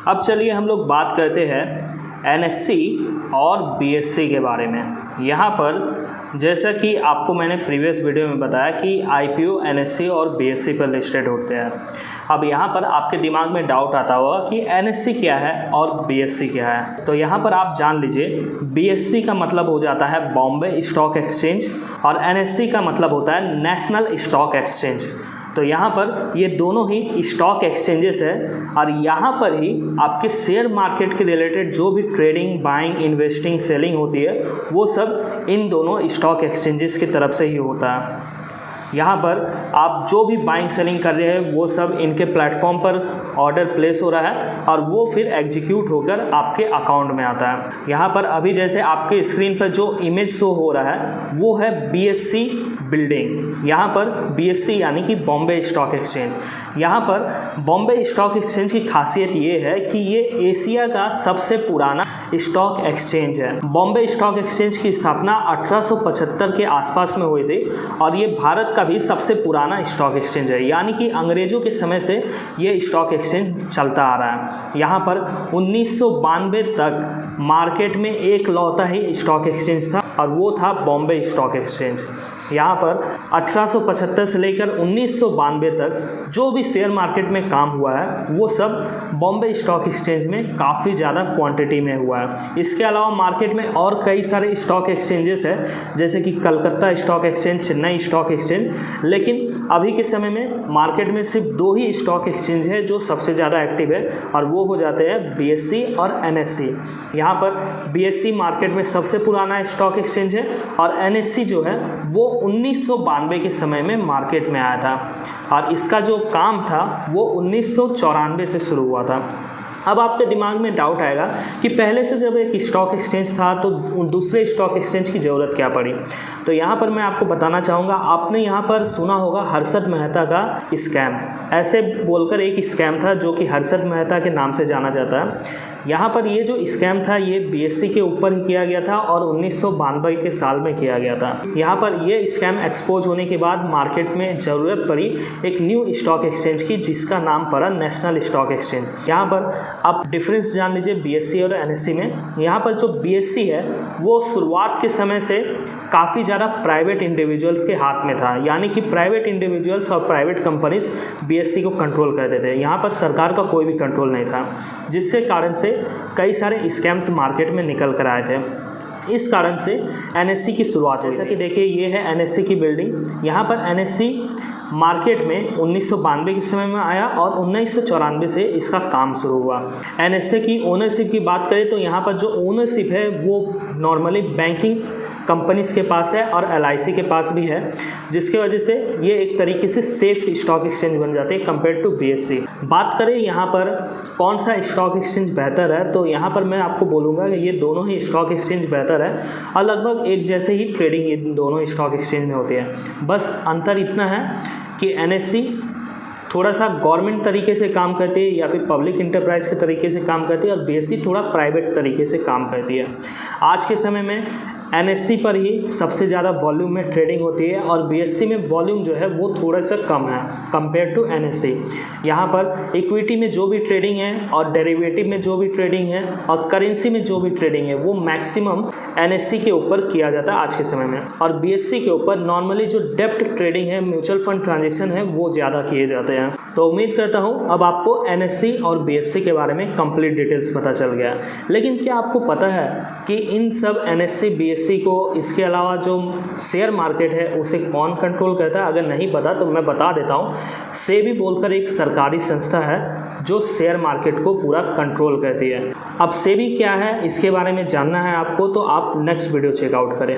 अब चलिए हम लोग बात करते हैं एनएससी और बीएससी के बारे में। यहाँ पर जैसा कि आपको मैंने प्रीवियस वीडियो में बताया कि आईपीओ एनएससी और बीएससी पर लिस्टेड होते हैं। अब यहाँ पर आपके दिमाग में डाउट आता होगा कि एनएससी क्या है और बीएससी क्या है। तो यहाँ पर आप जान लीजिए, बीएससी का मतलब हो जाता है बॉम्बे स्टॉक एक्सचेंज और एनएससी का मतलब होता है नेशनल स्टॉक एक्सचेंज। तो यहाँ पर ये दोनों ही स्टॉक एक्सचेंजेस है और यहाँ पर ही आपके शेयर मार्केट के रिलेटेड जो भी ट्रेडिंग, बाइंग, इन्वेस्टिंग, सेलिंग होती है वो सब इन दोनों स्टॉक एक्सचेंजेस की तरफ से ही होता है। यहाँ पर आप जो भी बाइंग सेलिंग कर रहे हैं वो सब इनके प्लेटफॉर्म पर ऑर्डर प्लेस हो रहा है और वो फिर एग्जीक्यूट होकर आपके अकाउंट में आता है। यहाँ पर अभी जैसे आपके स्क्रीन पर जो इमेज शो हो रहा है वो है बीएससी बिल्डिंग। यहाँ पर बीएससी यानी कि बॉम्बे स्टॉक एक्सचेंज। यहाँ पर बॉम्बे स्टॉक एक्सचेंज की खासियत ये है कि ये एशिया का सबसे पुराना स्टॉक एक्सचेंज है। बॉम्बे स्टॉक एक्सचेंज की स्थापना 1875 के आसपास में हुई थी और ये भारत का भी सबसे पुराना स्टॉक एक्सचेंज है, यानी कि अंग्रेज़ों के समय से ये स्टॉक एक्सचेंज चलता आ रहा है। यहाँ पर 1992 तक मार्केट में एक लौता ही स्टॉक एक्सचेंज था और वो था बॉम्बे स्टॉक एक्सचेंज। यहाँ पर 1875 से लेकर 1992 तक जो भी शेयर मार्केट में काम हुआ है वो सब बॉम्बे स्टॉक एक्सचेंज में काफ़ी ज़्यादा क्वांटिटी में हुआ है। इसके अलावा मार्केट में और कई सारे स्टॉक एक्सचेंजेस हैं, जैसे कि Calcutta stock exchange, Chennai stock exchange, लेकिन अभी के समय में मार्केट में सिर्फ 2 ही स्टॉक एक्सचेंज है जो सबसे ज़्यादा एक्टिव है और वो हो जाते हैं बीएससी और एनएससी। यहाँ पर बीएससी मार्केट में सबसे पुराना स्टॉक एक्सचेंज है और एनएससी जो है वो 1992 के समय में मार्केट में आया था और इसका जो काम था वो 1994 से शुरू हुआ था। अब आपके दिमाग में डाउट आएगा कि पहले से जब एक स्टॉक एक्सचेंज था तो दूसरे स्टॉक एक्सचेंज की ज़रूरत क्या पड़ी। तो यहाँ पर मैं आपको बताना चाहूँगा, आपने यहाँ पर सुना होगा हर्षद मेहता का स्कैम। ऐसे बोलकर एक स्कैम था जो कि हर्षद मेहता के नाम से जाना जाता है। यहाँ पर ये जो स्कैम था ये बीएससी के ऊपर ही किया गया था और 1992 के साल में किया गया था। यहाँ पर ये स्कैम एक्सपोज होने के बाद मार्केट में ज़रूरत पड़ी एक न्यू स्टॉक एक्सचेंज की, जिसका नाम पड़ा नेशनल स्टॉक एक्सचेंज। यहाँ पर आप डिफरेंस जान लीजिए बीएससी और एनएससी में। यहाँ पर जो बीएससी है वो शुरुआत के समय से काफ़ी ज़्यादा प्राइवेट इंडिविजुअल्स के हाथ में था, यानी कि प्राइवेट इंडिविजुअल्स और प्राइवेट कंपनीज बीएससी को कंट्रोल करते थे। यहाँ पर सरकार का कोई भी कंट्रोल नहीं था, जिसके कारण से कई सारे स्कैम्स मार्केट में निकल कर आए थे। इस कारण से एनएससी की शुरुआत है। जैसा कि देखिए ये है एनएससी की बिल्डिंग। यहाँ पर एनएससी मार्केट में 1992 के समय में आया और 1994 से इसका काम शुरू हुआ। एनएससी की ओनरशिप की बात करें तो यहाँ पर जो ओनरशिप है वो नॉर्मली बैंकिंग कंपनीज़ के पास है और एलआईसी के पास भी है, जिसके वजह से ये एक तरीके से सेफ स्टॉक एक्सचेंज बन जाते हैं कंपेयर टू बीएससी। बात करें यहाँ पर कौन सा स्टॉक एक्सचेंज बेहतर है, तो यहाँ पर मैं आपको बोलूँगा कि ये दोनों ही स्टॉक एक्सचेंज बेहतर है और लगभग एक जैसे ही ट्रेडिंग इन दोनों स्टॉक एक्सचेंज में होती है। बस अंतर इतना है कि एनएससी थोड़ा सा गवर्नमेंट तरीके से काम करती है या फिर पब्लिक इंटरप्राइज के तरीके से काम करती है और बीएससी थोड़ा प्राइवेट तरीके से काम करती है। आज के समय में एनएससी पर ही सबसे ज़्यादा वॉल्यूम में ट्रेडिंग होती है और बीएससी में वॉल्यूम जो है वो थोड़ा सा कम है कंपेयर टू एनएससी। यहाँ पर इक्विटी में जो भी ट्रेडिंग है और डेरिवेटिव में जो भी ट्रेडिंग है और करेंसी में जो भी ट्रेडिंग है वो मैक्सिमम एनएससी के ऊपर किया जाता है आज के समय में, और बीएससी के ऊपर नॉर्मली जो डेप्ट ट्रेडिंग है, म्यूचुअल फंड ट्रांजेक्शन है, वो ज़्यादा किए जाते हैं। तो उम्मीद करता हूँ अब आपको एनएससी और बीएससी के बारे में कंप्लीट डिटेल्स पता चल गया। लेकिन क्या आपको पता है कि इन सब एनएससी बीएससी को इसके अलावा जो शेयर मार्केट है उसे कौन कंट्रोल करता है? अगर नहीं पता तो मैं बता देता हूँ। सेबी बोलकर एक सरकारी संस्था है जो शेयर मार्केट को पूरा कंट्रोल करती है। अब सेबी क्या है इसके बारे में जानना है आपको तो आप नेक्स्ट वीडियो चेकआउट करें।